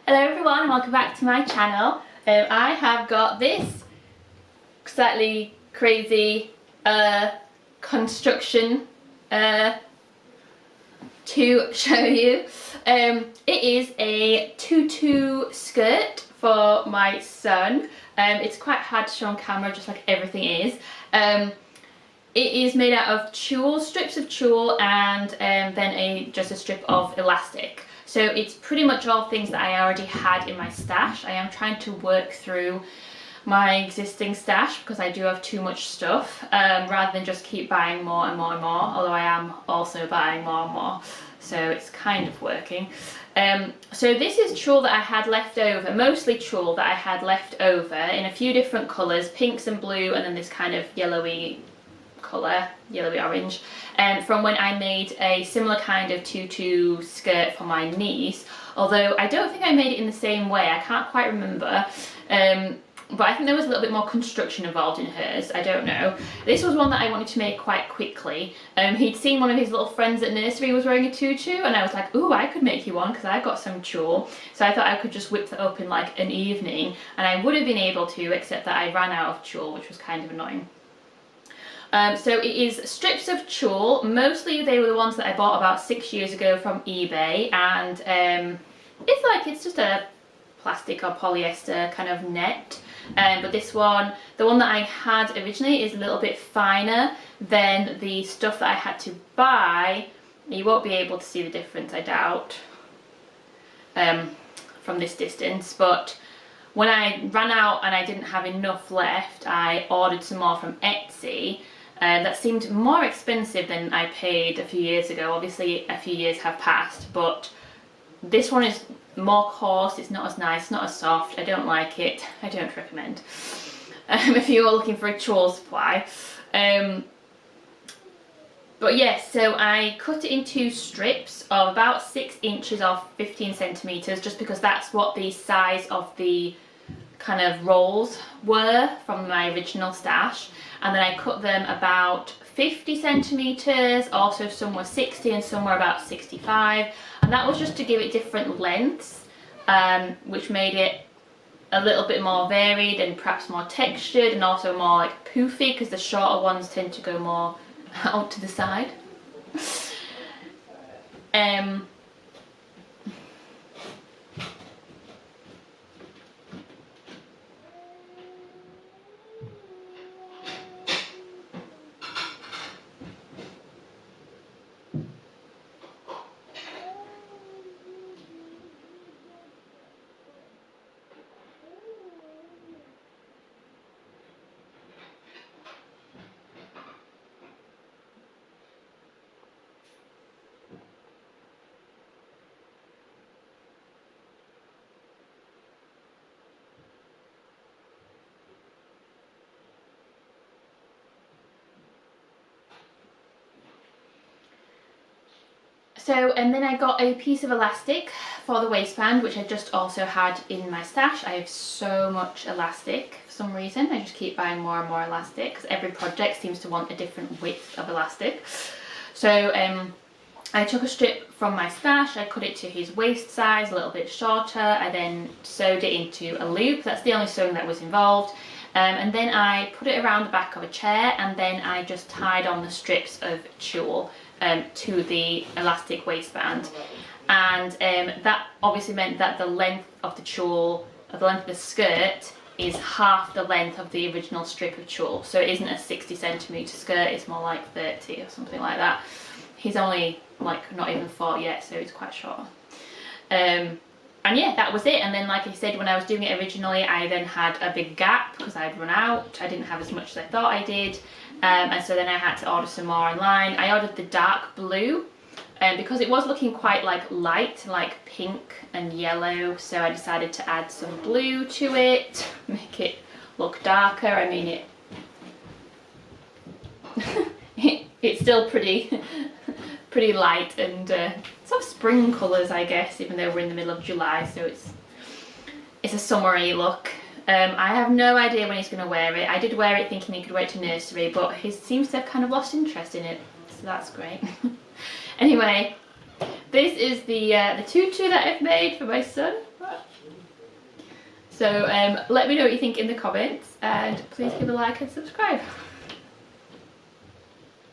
Hello everyone and welcome back to my channel. I have got this slightly crazy construction to show you. It is a tutu skirt for my son. It's quite hard to show on camera, just like everything is. It is made out of tulle, strips of tulle, and then just a strip of elastic. So it's pretty much all things that I already had in my stash. I am trying to work through my existing stash because I do have too much stuff, rather than just keep buying more and more and more, although I am also buying more and more. So it's kind of working. So this is tulle that I had left over, mostly tulle that I had left over in a few different colours, pinks and blue, and then this kind of yellowy colour, yellowy orange, from when I made a similar kind of tutu skirt for my niece, although I don't think I made it in the same way. I can't quite remember, but I think there was a little bit more construction involved in hers. I don't know. This was one that I wanted to make quite quickly. He'd seen one of his little friends at nursery was wearing a tutu, and I was like, ooh, I could make you one because I've got some tulle. So I thought I could just whip that up in like an evening, and I would have been able to, except that I ran out of tulle, which was kind of annoying. So it is strips of tulle. Mostly they were the ones that I bought about 6 years ago from eBay, and it's just a plastic or polyester kind of net. But this one, the one that I had originally, is a little bit finer than the stuff that I had to buy. You won't be able to see the difference, I doubt, from this distance, but when I ran out and I didn't have enough left, I ordered some more from Etsy. That seemed more expensive than I paid a few years ago. Obviously a few years have passed, but this one is more coarse, it's not as nice, not as soft. I don't like it. I don't recommend if you are looking for a tulle supply. But yes, so I cut it into strips of about 6 inches or 15 centimetres, just because that's what the size of the kind of rolls were from my original stash. And then I cut them about 50 centimetres, also some were 60 and some were about 65, and that was just to give it different lengths, which made it a little bit more varied and perhaps more textured, and also more like poofy, because the shorter ones tend to go more out to the side. So, and then I got a piece of elastic for the waistband, which I just also had in my stash. I have so much elastic for some reason. I just keep buying more and more elastic because every project seems to want a different width of elastic. So I took a strip from my stash, I cut it to his waist size, a little bit shorter. I then sewed it into a loop. That's the only sewing that was involved. And then I put it around the back of a chair, and then I just tied on the strips of tulle to the elastic waistband, and that obviously meant that the length of the tulle, the length of the skirt, is half the length of the original strip of tulle. So it isn't a 60 centimetre skirt, it's more like 30 or something like that. He's only like not even 4 yet, so it's quite short. And yeah, that was it. And then, like I said, when I was doing it originally, I then had a big gap because I'd run out. I didn't have as much as I thought I did, and so then I had to order some more online. I ordered the dark blue because it was looking quite like light, like pink and yellow, so I decided to add some blue to it, make it look darker. I mean, it's still pretty pretty light and sort of spring colours, I guess, even though we're in the middle of July, so it's a summery look. I have no idea when he's going to wear it. I did wear it thinking he could wear it to nursery, but he seems to have kind of lost interest in it, so that's great. Anyway, this is the tutu that I've made for my son. So let me know what you think in the comments, and please give a like and subscribe.